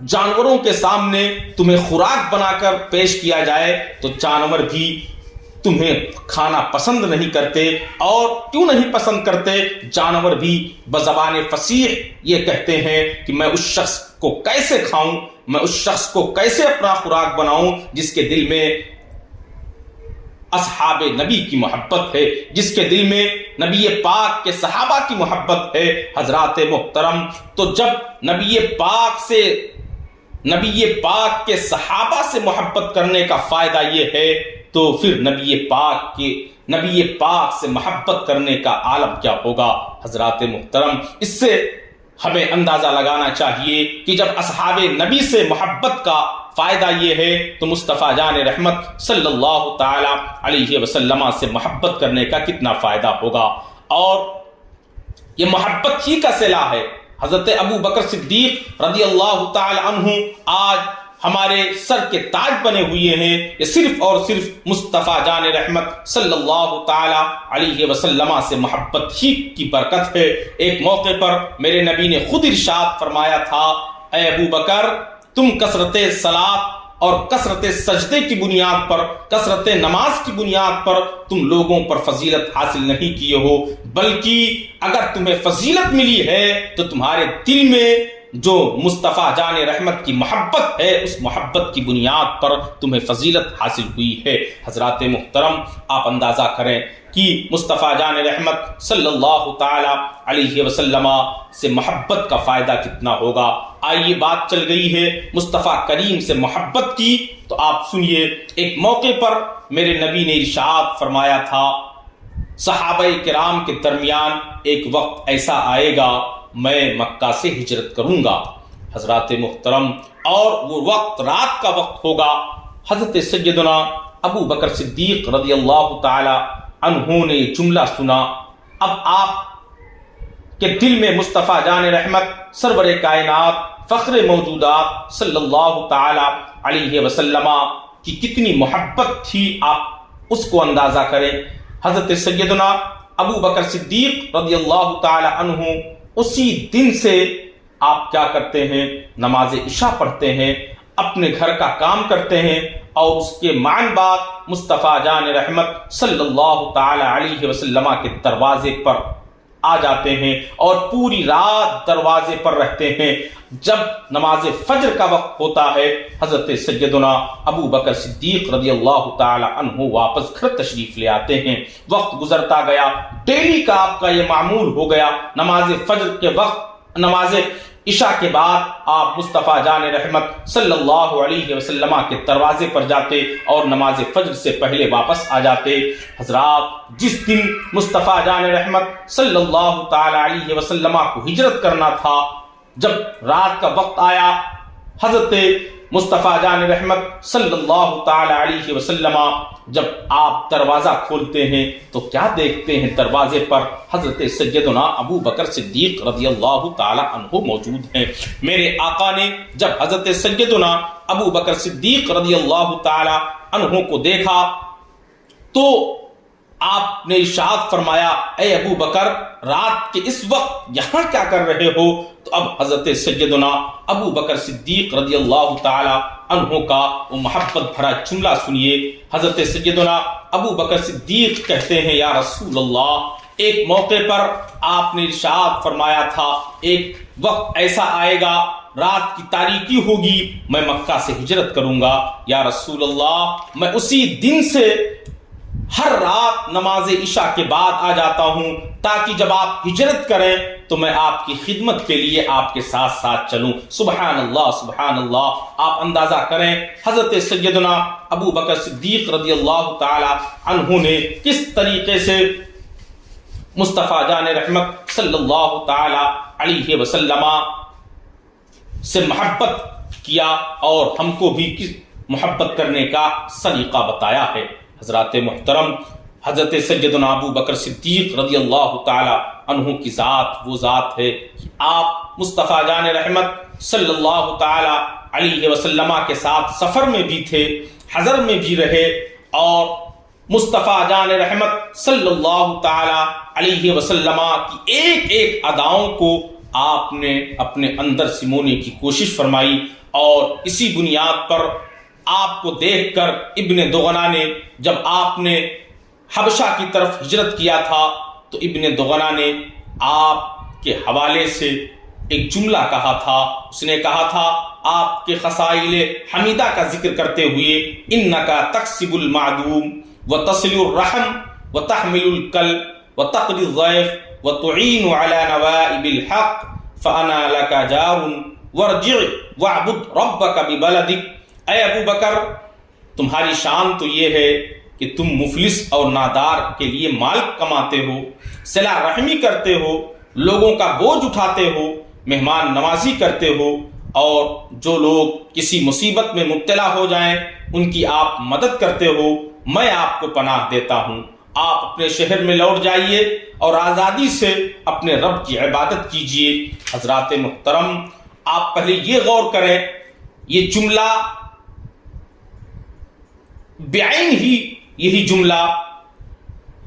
جانوروں کے سامنے تمہیں خوراک بنا کر پیش کیا جائے تو جانور بھی تمہیں کھانا پسند نہیں کرتے، اور کیوں نہیں پسند کرتے؟ جانور بھی بزبان فصیح یہ کہتے ہیں کہ میں اس شخص کو کیسے کھاؤں، میں اس شخص کو کیسے اپنا خوراک بناؤں جس کے دل میں اصحاب نبی کی محبت ہے، جس کے دل میں نبی پاک کے صحابہ کی محبت ہے۔ حضرات محترم، تو جب نبی پاک کے صحابہ سے محبت کرنے کا فائدہ یہ ہے تو پھر نبی پاک سے محبت کرنے کا عالم کیا ہوگا؟ حضرات محترم، اس سے ہمیں اندازہ لگانا چاہیے کہ جب اصحاب نبی سے محبت کا فائدہ یہ ہے تو مصطفیٰ جان رحمت صلی اللہ تعالی علیہ وسلم سے محبت کرنے کا کتنا فائدہ ہوگا۔ اور یہ محبت ہی کا صلہ ہے۔ حضرت ابو بکر صدیق رضی اللہ تعالی عنہ آج ہمارے سر کے تاج بنے ہوئے ہیں، یہ صرف اور صرف مصطفیٰ جان رحمت صلی اللہ تعالی علیہ وسلم سے محبت ہی کی برکت ہے۔ ایک موقع پر میرے نبی نے خود ارشاد فرمایا تھا، اے ابو بکر، تم کثرت صلاۃ اور کثرت سجدے کی بنیاد پر، کثرت نماز کی بنیاد پر تم لوگوں پر فضیلت حاصل نہیں کیے ہو، بلکہ اگر تمہیں فضیلت ملی ہے تو تمہارے دل میں جو مصطفیٰ جان رحمت کی محبت ہے اس محبت کی بنیاد پر تمہیں فضیلت حاصل ہوئی ہے۔ حضرات محترم، آپ اندازہ کریں کہ مصطفیٰ جان رحمت صلی اللہ تعالی علیہ وسلم سے محبت کا فائدہ کتنا ہوگا۔ آئیے، بات چل گئی ہے مصطفیٰ کریم سے محبت کی، تو آپ سنیے، ایک موقع پر میرے نبی نے ارشاد فرمایا تھا، صحابہ کرام کے درمیان ایک وقت ایسا آئے گا میں مکہ سے ہجرت کروں گا۔ حضرات محترم، اور وہ وقت رات کا وقت ہوگا۔ حضرت سیدنا ابو بکر صدیق رضی اللہ تعالی عنہ نے جملہ سنا۔ اب آپ کے دل میں مصطفیٰ جان رحمت سرور کائنات فخر موجودات صلی اللہ تعالی علیہ وسلم کی کتنی محبت تھی، آپ اس کو اندازہ کریں۔ حضرت سیدنا ابو بکر صدیق رضی اللہ تعالی عنہ اسی دن سے آپ کیا کرتے ہیں؟ نماز عشاء پڑھتے ہیں، اپنے گھر کا کام کرتے ہیں، اور اس کے معن بعد مصطفیٰ جان رحمت صلی اللہ تعالی علیہ وسلم کے دروازے پر آ جاتے ہیں اور پوری رات دروازے پر رہتے ہیں۔ جب نماز فجر کا وقت ہوتا ہے حضرت سیدنا ابو بکر صدیق رضی اللہ تعالی عنہ واپس گھر تشریف لے آتے ہیں۔ وقت گزرتا گیا، ڈیلی کا آپ کا یہ معمول ہو گیا، نماز فجر کے وقت، نماز عشاء کے بعد آپ مصطفیٰ جان رحمت صلی اللہ علیہ وسلم کے دروازے پر جاتے اور نماز فجر سے پہلے واپس آ جاتے۔ حضرات، جس دن مصطفیٰ جان رحمت صلی اللہ تعالی علیہ وسلم کو ہجرت کرنا تھا، جب رات کا وقت آیا، حضرت مصطفیٰ جان رحمت صلی اللہ تعالی علیہ وسلم جب آپ دروازہ کھولتے ہیں تو کیا دیکھتے ہیں؟ دروازے پر حضرت سیدنا ابو بکر صدیق رضی اللہ تعالی عنہ موجود ہیں۔ میرے آقا نے جب حضرت سیدنا ابو بکر صدیق رضی اللہ تعالی عنہ کو دیکھا تو آپ نے ارشاد فرمایا، اے ابو بکر، رات کے اس وقت یہاں کیا کر رہے ہو؟ تو اب حضرت سیدنا ابو بکر صدیق رضی اللہ تعالی عنہ کا وہ محبت بھرا جملہ سنیے۔ حضرت سیدنا ابو بکر صدیق کہتے ہیں، یا رسول اللہ، ایک موقع پر آپ نے ارشاد فرمایا تھا، ایک وقت ایسا آئے گا، رات کی تاریکی ہوگی، میں مکہ سے ہجرت کروں گا۔ یا رسول اللہ، میں اسی دن سے ہر رات نماز عشاء کے بعد آ جاتا ہوں تاکہ جب آپ ہجرت کریں تو میں آپ کی خدمت کے لیے آپ کے ساتھ ساتھ چلوں۔ سبحان اللہ، سبحان اللہ۔ آپ اندازہ کریں حضرت سیدنا ابو بکر صدیق رضی اللہ تعالی عنہ نے کس طریقے سے مصطفیٰ جان رحمت صلی اللہ تعالی علیہ وسلم سے محبت کیا، اور ہم کو بھی محبت کرنے کا سلیقہ بتایا ہے۔ حضرات محترم، حضرت سیدنا ابو بکر صدیق رضی اللہ تعالی عنہ کی ذات وہ ذات ہے کہ آپ مصطفیٰ جان رحمت صلی اللہ تعالی علیہ وسلم کے ساتھ سفر میں بھی تھے، حضر میں بھی رہے، اور مصطفیٰ جان رحمت صلی اللہ تعالی علیہ وسلم کی ایک ایک اداؤں کو آپ نے اپنے اندر سمونے کی کوشش فرمائی، اور اسی بنیاد پر آپ کو دیکھ کر ابن دغنہ نے، جب آپ نے حبشہ کی طرف ہجرت کیا تھا تو ابن دغنہ نے آپ کے حوالے سے ایک جملہ کہا تھا۔ اس نے کہا تھا آپ کے خصائل حمیدہ کا ذکر کرتے ہوئے، انکا تکسب المعدوم وتصل الرحم وتحمل الکل وتقری الضیف وتعین علی نوائب الحق فانا لک جار وارجع واعبد ربک ببلدک۔ اے ابو بکر، تمہاری شان تو یہ ہے کہ تم مفلس اور نادار کے لیے مال کماتے ہو، صلہ رحمی کرتے ہو، لوگوں کا بوجھ اٹھاتے ہو، مہمان نوازی کرتے ہو، اور جو لوگ کسی مصیبت میں مبتلا ہو جائیں ان کی آپ مدد کرتے ہو۔ میں آپ کو پناہ دیتا ہوں، آپ اپنے شہر میں لوٹ جائیے اور آزادی سے اپنے رب کی عبادت کیجیے۔ حضرات محترم، آپ پہلے یہ غور کریں، یہ جملہ بعین ہی یہی جملہ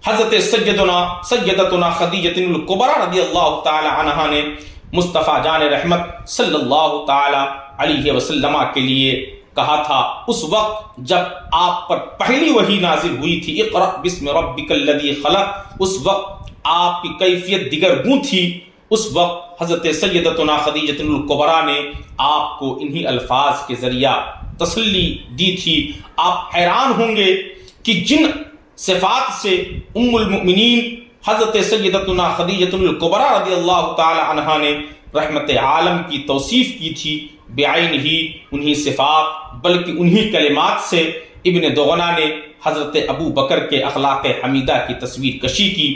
حضرت سیدتنا خدیجہ الکبریٰ رضی اللہ تعالی عنہا نے مصطفیٰ جان رحمت صلی اللہ تعالی علیہ وسلم کے لیے کہا تھا، اس وقت جب آپ پر پہلی وحی نازل ہوئی تھی، اقرأ بسم ربک الذی خلق، اس وقت آپ کی کیفیت دیگر گوں تھی۔ اس وقت حضرت سیدتنا خدیجہ الکبریٰ نے آپ کو انہی الفاظ کے ذریعہ تسلی دی تھی۔ آپ حیران ہوں گے کہ جن صفات سے ام المؤمنین حضرت سیدتنا خدیجہ الکبریٰ رضی اللہ تعالی عنہا نے رحمت عالم کی توصیف کی تھی، بعین ہی انہی صفات بلکہ انہی کلمات سے ابن دغنہ نے حضرت ابو بکر کے اخلاق حمیدہ کی تصویر کشی کی۔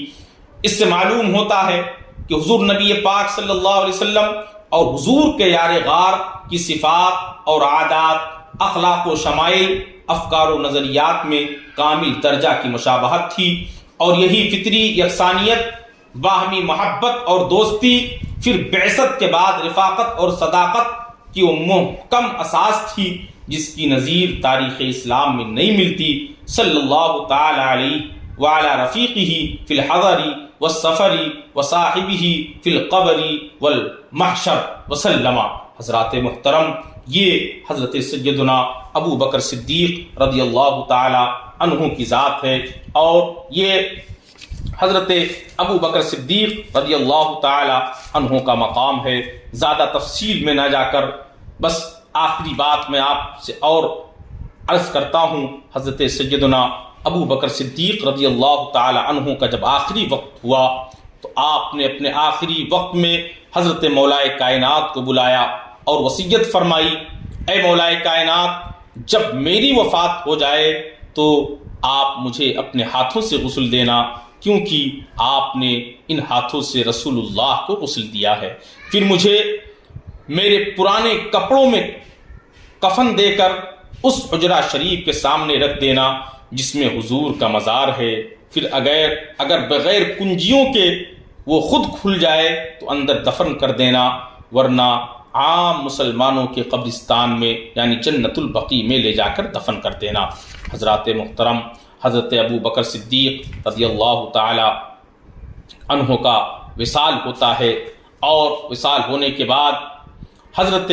اس سے معلوم ہوتا ہے کہ حضور نبی پاک صلی اللہ علیہ وسلم اور حضور کے یار غار کی صفات اور عادات، اخلاق و شمائل، افکار و نظریات میں کامل درجہ کی مشابہت تھی، اور یہی فطری یکسانیت، باہمی محبت اور دوستی، پھر بعثت کے بعد رفاقت اور صداقت کی وہ محکم اساس تھی جس کی نظیر تاریخ اسلام میں نہیں ملتی۔ صلی اللہ تعالی علیہ وعلی رفیقہ فی الحضر والسفر وصاحبہ فی القبر والمحشر وسلم۔ حضرات محترم، یہ حضرت سیدنا ابو بکر صدیق رضی اللہ تعالی عنہ کی ذات ہے، اور یہ حضرت ابو بکر صدیق رضی اللہ تعالی عنہ کا مقام ہے۔ زیادہ تفصیل میں نہ جا کر بس آخری بات میں آپ سے اور عرض کرتا ہوں، حضرت سیدنا ابو بکر صدیق رضی اللہ تعالی عنہ کا جب آخری وقت ہوا تو آپ نے اپنے آخری وقت میں حضرت مولائے کائنات کو بلایا اور وصیت فرمائی، اے مولائے کائنات، جب میری وفات ہو جائے تو آپ مجھے اپنے ہاتھوں سے غسل دینا، کیونکہ آپ نے ان ہاتھوں سے رسول اللہ کو غسل دیا ہے۔ پھر مجھے میرے پرانے کپڑوں میں کفن دے کر اس حجرہ شریف کے سامنے رکھ دینا جس میں حضور کا مزار ہے، پھر اگر بغیر کنجیوں کے وہ خود کھل جائے تو اندر دفن کر دینا، ورنہ عام مسلمانوں کے قبرستان میں یعنی جنت البقیع میں لے جا کر دفن کر دینا۔ حضرات محترم، حضرت ابو بکر صدیق رضی اللہ تعالی عنہ کا وصال ہوتا ہے، اور وصال ہونے کے بعد حضرت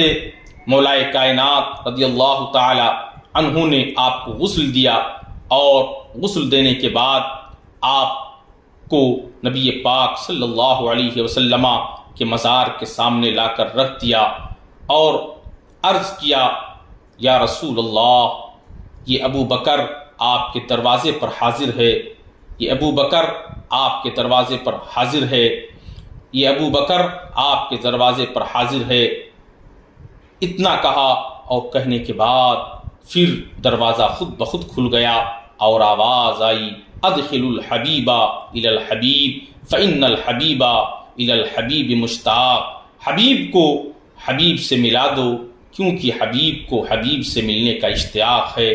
مولائے کائنات رضی اللہ تعالی عنہ نے آپ کو غسل دیا، اور غسل دینے کے بعد آپ کو نبی پاک صلی اللہ علیہ وسلم کے مزار کے سامنے لا کر رکھ دیا اور عرض کیا، یا رسول اللہ، یہ ابو بکر آپ کے دروازے پر حاضر ہے، یہ ابو بکر آپ کے دروازے پر حاضر ہے، یہ ابو بکر آپ کے دروازے پر حاضر ہے۔ اتنا کہا اور کہنے کے بعد پھر دروازہ خود بخود کھل گیا اور آواز آئی، ادخل الحبیب الی الحبیب فإن الحبیب الی الحبیب مشتاق، حبیب کو حبیب سے ملا دو کیونکہ حبیب کو حبیب سے ملنے کا اشتیاق ہے۔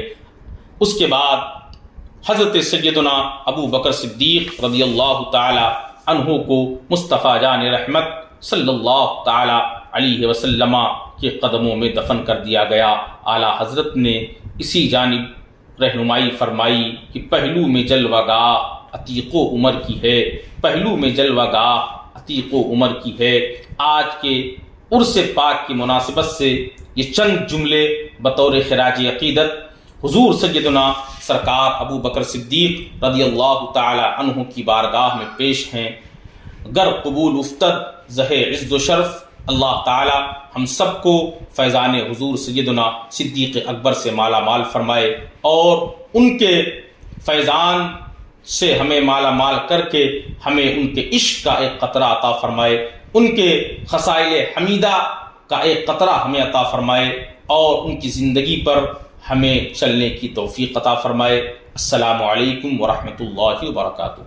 اس کے بعد حضرت سیدنا ابو بکر صدیق رضی اللہ تعالی عنہ کو مصطفیٰ جان رحمت صلی اللہ تعالی علیہ وسلم کے قدموں میں دفن کر دیا گیا۔ اعلیٰ حضرت نے اسی جانب رہنمائی فرمائی کہ پہلو میں جلوہ گاہ عتیق و عمر کی ہے، پہلو میں جلوہ گاہ عتیق و عمر کی ہے۔ آج کے عرس پاک کی مناسبت سے یہ چند جملے بطور خراج عقیدت حضور سیدنا سرکار ابو بکر صدیق رضی اللہ تعالی عنہ کی بارگاہ میں پیش ہیں۔ گر قبول افتد زہ عز و شرف، اللہ تعالی ہم سب کو فیضان حضور سیدنا صدیق اکبر سے مالا مال فرمائے اور ان کے فیضان سے ہمیں مالا مال کر کے ہمیں ان کے عشق کا ایک قطرہ عطا فرمائے، ان کے خصائل حمیدہ کا ایک قطرہ ہمیں عطا فرمائے اور ان کی زندگی پر ہمیں چلنے کی توفیق عطا فرمائے۔ السلام علیکم ورحمۃ اللہ وبرکاتہ۔